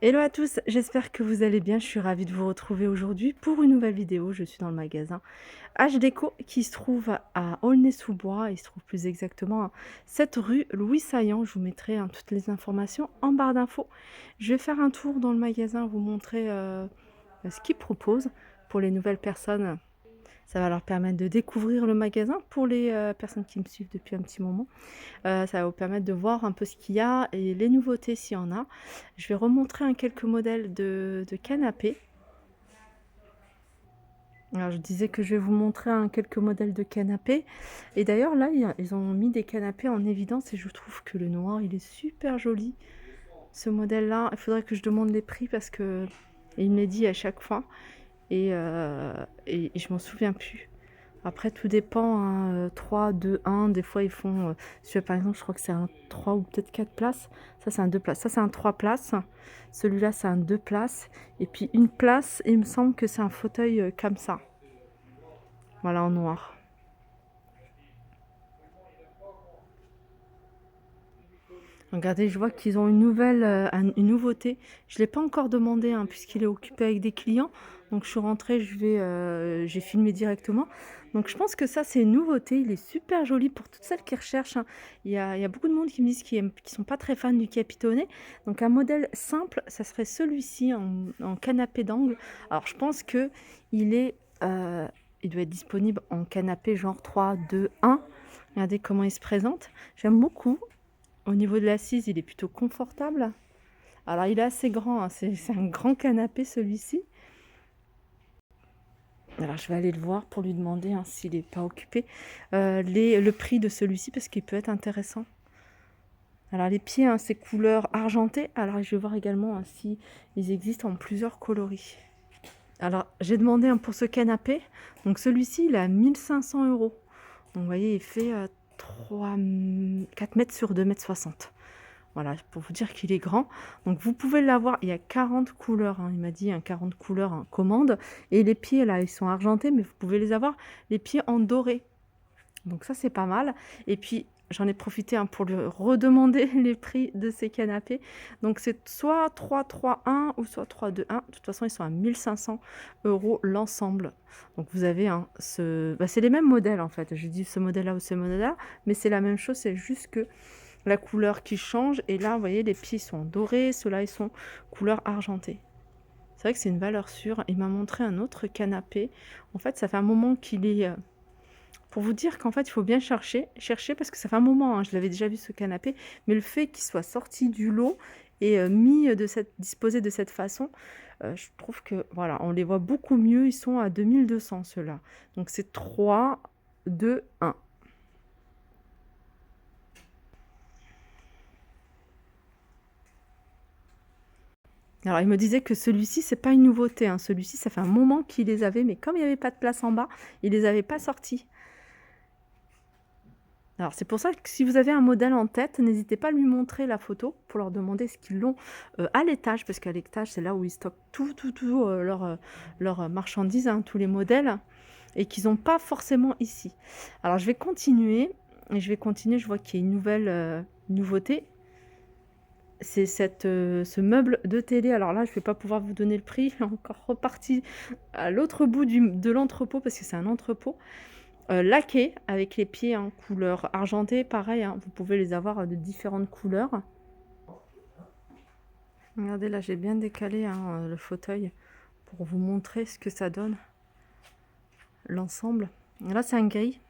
Hello à tous, j'espère que vous allez bien. Je suis ravie de vous retrouver aujourd'hui pour une nouvelle vidéo. Je suis dans le magasin H Déco qui se trouve à Aulnay-sous-Bois. Il se trouve plus exactement à cette rue Louis Saillant. Je vous mettrai toutes les informations en barre d'infos. Je vais faire un tour dans le magasin, vous montrer ce qu'ils proposent pour les nouvelles personnes. Ça va leur permettre de découvrir le magasin pour les personnes qui me suivent depuis un petit moment. Ça va vous permettre de voir un peu ce qu'il y a et les nouveautés s'il y en a. Je vais remontrer quelques modèles de canapés. Alors je disais que je vais vous montrer quelques modèles de canapés. Et d'ailleurs là, ils ont mis des canapés en évidence et je trouve que le noir, il est super joli. Ce modèle-là, il faudrait que je demande les prix parce que il me les dit à chaque fois. Et je m'en souviens plus. Après, tout dépend, hein, 3, 2, 1, des fois ils font, celui-là par exemple, je crois que c'est un 3 ou peut-être 4 places. Ça, c'est un 2 places. Ça, c'est un 3 places. Celui-là, c'est un 2 places. Et puis une place, il me semble que c'est un fauteuil comme ça. Voilà, en noir. Regardez, je vois qu'ils ont une nouveauté. Je ne l'ai pas encore demandé, hein, puisqu'il est occupé avec des clients. Donc je suis rentrée, j'ai filmé directement. Donc je pense que ça, c'est une nouveauté. Il est super joli pour toutes celles qui recherchent, hein. Il y a beaucoup de monde qui me disent qu'ils ne sont pas très fans du capitonné. Donc un modèle simple, ça serait celui-ci en canapé d'angle. Alors je pense que il est, il doit être disponible en canapé genre 3, 2, 1. Regardez comment il se présente. J'aime beaucoup. Au niveau de l'assise, il est plutôt confortable. Alors, il est assez grand, hein, c'est un grand canapé celui-ci. Alors, je vais aller le voir pour lui demander, hein, s'il n'est pas occupé. Le prix de celui-ci, parce qu'il peut être intéressant. Alors, les pieds, hein, c'est couleur argentée. Alors, je vais voir également, hein, si ils existent en plusieurs coloris. Alors, j'ai demandé, hein, pour ce canapé. Donc, celui-ci, il est à 1500 €. Donc, vous voyez, il fait 4 mètres sur 2,60 m. Voilà, pour vous dire qu'il est grand. Donc vous pouvez l'avoir, il y a 40 couleurs, hein, il m'a dit, 40 couleurs en commande. Et les pieds là, ils sont argentés, mais vous pouvez les avoir, les pieds en doré. Donc ça, c'est pas mal. Et puis, j'en ai profité, hein, pour lui redemander les prix de ces canapés. Donc c'est soit 3-3-1 ou soit 3-2-1. De toute façon, ils sont à 1500 € l'ensemble. Donc vous avez, hein, c'est les mêmes modèles en fait. Je dis ce modèle-là ou ce modèle-là, mais c'est la même chose, c'est juste que la couleur qui change. Et là, vous voyez, les pieds sont dorés, ceux-là, ils sont couleur argentée. C'est vrai que c'est une valeur sûre. Il m'a montré un autre canapé. En fait, ça fait un moment qu'il est... pour vous dire qu'en fait, il faut bien chercher parce que ça fait un moment, hein, je l'avais déjà vu ce canapé, mais le fait qu'il soit sorti du lot et disposé de cette façon, je trouve que, voilà, on les voit beaucoup mieux. Ils sont à 2200, ceux-là. Donc, c'est 3, 2, 1. Alors, il me disait que celui-ci, c'est pas une nouveauté, hein. Celui-ci, ça fait un moment qu'il les avait, mais comme il n'y avait pas de place en bas, il les avait pas sortis. Alors, c'est pour ça que si vous avez un modèle en tête, n'hésitez pas à lui montrer la photo pour leur demander ce qu'ils l'ont à l'étage, parce qu'à l'étage, c'est là où ils stockent tout leur marchandises, hein, tous les modèles, et qu'ils n'ont pas forcément ici. Alors, je vais continuer, je vois qu'il y a une nouvelle nouveauté. C'est ce meuble de télé. Alors là, je ne vais pas pouvoir vous donner le prix. Il est encore reparti à l'autre bout de l'entrepôt parce que c'est un entrepôt. Laqué avec les pieds en couleur argentée. Pareil, hein, vous pouvez les avoir de différentes couleurs. Regardez, là, j'ai bien décalé, hein, le fauteuil pour vous montrer ce que ça donne. L'ensemble. Là, c'est un gris.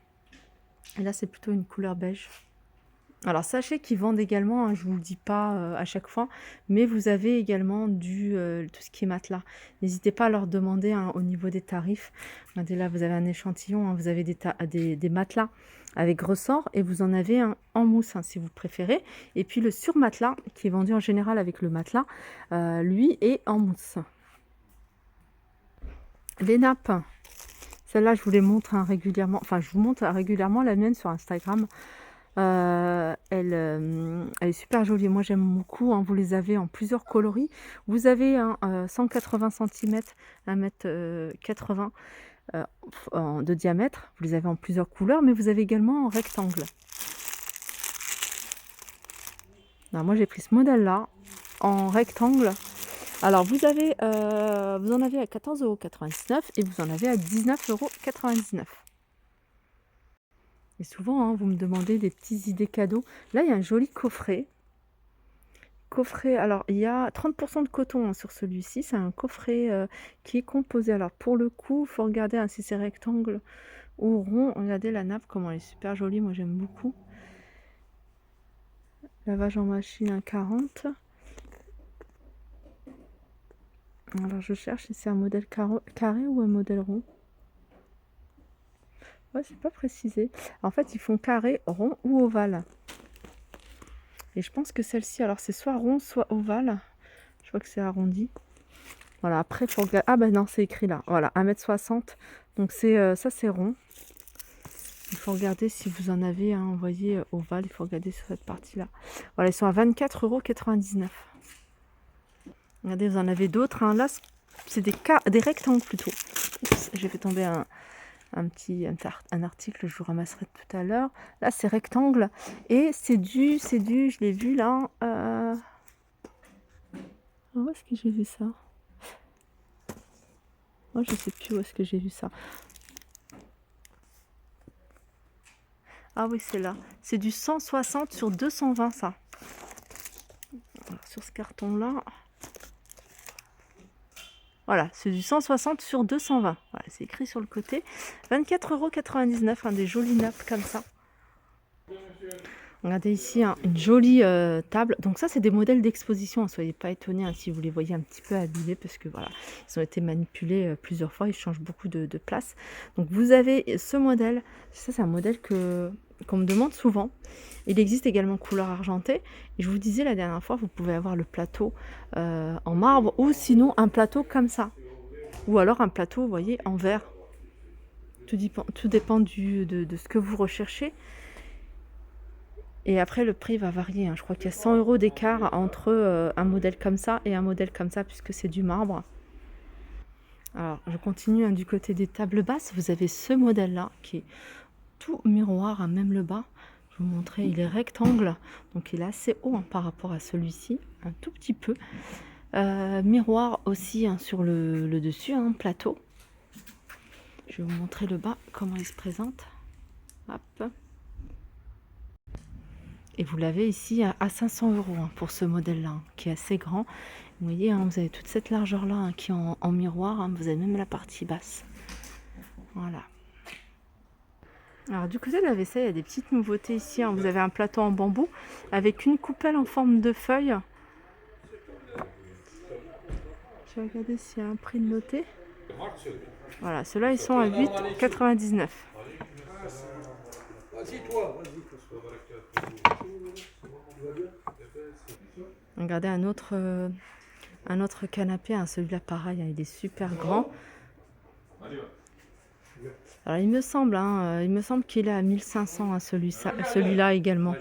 Et là, c'est plutôt une couleur beige. Alors sachez qu'ils vendent également, hein, je ne vous le dis pas à chaque fois, mais vous avez également tout ce qui est matelas. N'hésitez pas à leur demander, hein, au niveau des tarifs. Regardez, là, vous avez un échantillon, hein, vous avez des matelas avec ressort et vous en avez un en mousse, hein, si vous préférez. Et puis le surmatelas, qui est vendu en général avec le matelas, lui est en mousse. Les nappes, celles-là, je vous les montre, hein, régulièrement. Enfin, je vous montre régulièrement la mienne sur Instagram. Elle est super jolie. Moi, j'aime beaucoup, hein. Vous les avez en plusieurs coloris. Vous avez 180 cm, 1,80 m de diamètre. Vous les avez en plusieurs couleurs, mais vous avez également en rectangle. Alors, moi, j'ai pris ce modèle-là en rectangle. Alors vous en avez à 14,99 € et vous en avez à 19,99 €. Et souvent, hein, vous me demandez des petites idées cadeaux. Là, il y a un joli coffret. Alors il y a 30 % de coton, hein, sur celui-ci. C'est un coffret, qui est composé, alors pour le coup, il faut regarder, hein, si c'est rectangle ou rond. Regardez la nappe, comment elle est super jolie, moi j'aime beaucoup. Lavage en machine à 40. Alors je cherche si c'est un modèle carré ou un modèle rond. Ouais, c'est pas précisé. En fait, ils font carré, rond ou ovale. Et je pense que celle-ci, alors c'est soit rond, soit ovale. Je vois que c'est arrondi. Voilà, après, pour regarder. Ah ben non, c'est écrit là. Voilà, 1,60 m. Donc ça, c'est rond. Il faut regarder si vous en avez, hein, vous voyez, ovale. Il faut regarder sur cette partie-là. Voilà, ils sont à 24,99 €. Regardez, vous en avez d'autres, hein. Là, c'est des rectangles plutôt. Oups, j'ai fait tomber un article, je vous ramasserai tout à l'heure. Là, c'est rectangle et c'est du, je l'ai vu là. Où est-ce que j'ai vu ça? Moi, je sais plus où est-ce que j'ai vu ça. Ah oui, c'est là. C'est du 160 sur 220, ça. Alors, sur ce carton-là. Voilà, c'est du 160 sur 220. Voilà, c'est écrit sur le côté. 24,99 €, hein, des jolies nappes comme ça. Regardez ici, hein, une jolie table. Donc ça, c'est des modèles d'exposition. Ne soyez pas étonnés, hein, si vous les voyez un petit peu abîmés, parce que voilà, ils ont été manipulés plusieurs fois. Ils changent beaucoup de place. Donc vous avez ce modèle. Ça, c'est un modèle qu'on me demande souvent. Il existe également couleur argentée. Et je vous disais la dernière fois, vous pouvez avoir le plateau en marbre ou sinon un plateau comme ça. Ou alors un plateau, vous voyez, en verre. Tout dépend de ce que vous recherchez. Et après, le prix va varier, hein. Je crois qu'il y a 100 € d'écart entre un modèle comme ça et un modèle comme ça, puisque c'est du marbre. Alors, je continue, hein, du côté des tables basses. Vous avez ce modèle-là qui est tout miroir, hein, même le bas. Je vais vous montrer, il est rectangle, donc il est assez haut, hein, par rapport à celui-ci, un tout petit peu. Miroir aussi, hein, sur le dessus, hein, plateau. Je vais vous montrer le bas, comment il se présente. Hop. Et vous l'avez ici à 500 € hein, pour ce modèle-là, hein, qui est assez grand. Vous voyez, hein, vous avez toute cette largeur-là, hein, qui est en miroir. Hein, vous avez même la partie basse. Voilà. Alors du côté de la vaisselle, il y a des petites nouveautés ici, hein. Vous avez un plateau en bambou avec une coupelle en forme de feuille. Je vais regarder s'il y a un prix de noter. Voilà, ceux-là, ils sont à 8,99 €. Regardez un autre canapé, hein, celui-là pareil, hein, il est super grand. Alors il me semble qu'il est à 1500, hein, celui-là également.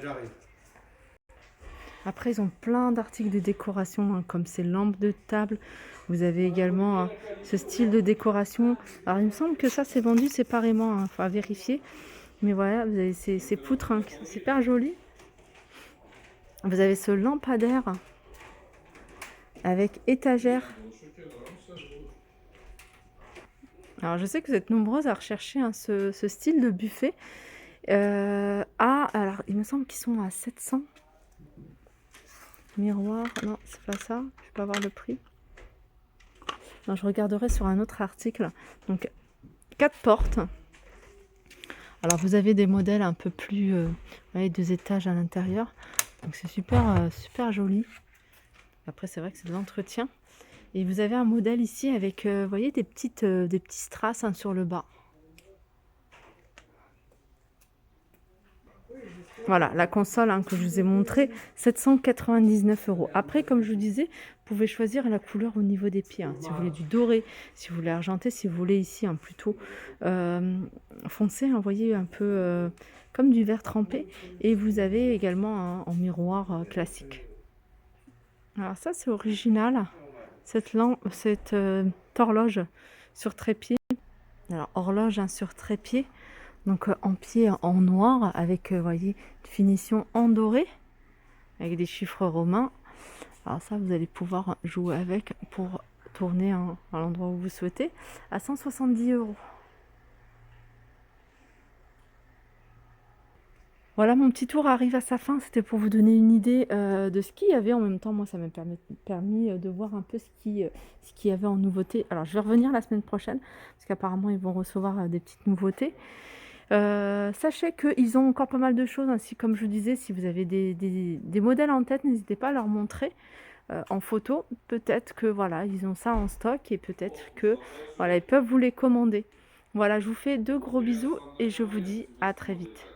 Après, ils ont plein d'articles de décoration, hein, comme ces lampes de table. Vous avez également, hein, ce style de décoration. Alors il me semble que ça c'est vendu séparément, hein, faut vérifier. Mais voilà, vous avez ces poutres, hein, qui sont super jolies. Vous avez ce lampadaire avec étagère. Alors je sais que vous êtes nombreuses à rechercher, hein, ce style de buffet. Alors il me semble qu'ils sont à 700. Miroir, non, c'est pas ça. Je peux avoir le prix. Non, je regarderai sur un autre article. Donc 4 portes. Alors vous avez des modèles un peu plus, vous voyez, 2 étages à l'intérieur. Donc c'est super joli. Après c'est vrai que c'est de l'entretien. Et vous avez un modèle ici avec, vous voyez, des petits strass, hein, sur le bas. Voilà, la console, hein, que je vous ai montré, 799 €. Après, comme je vous disais, vous pouvez choisir la couleur au niveau des pieds, hein. Si vous voulez du doré, si vous voulez argenté, si vous voulez ici, hein, plutôt foncé, hein, vous voyez, un peu comme du verre trempé. Et vous avez également en miroir classique. Alors ça, c'est original. Cette horloge sur trépied. Alors, horloge, hein, sur trépied. Donc en pied en noir avec, vous voyez, une finition en doré avec des chiffres romains. Alors ça, vous allez pouvoir jouer avec pour tourner à l'endroit où vous souhaitez, à 170 €. Voilà, mon petit tour arrive à sa fin. C'était pour vous donner une idée, de ce qu'il y avait. En même temps, moi, ça m'a permis, de voir un peu ce qu'il y avait en nouveauté. Alors, je vais revenir la semaine prochaine, parce qu'apparemment, ils vont recevoir, des petites nouveautés. Sachez qu'ils ont encore pas mal de choses, ainsi comme je vous disais, si vous avez des modèles en tête, n'hésitez pas à leur montrer, en photo. Peut-être que, voilà, ils ont ça en stock et peut-être que, voilà, ils peuvent vous les commander. Voilà, je vous fais de gros bisous et je vous dis à très vite.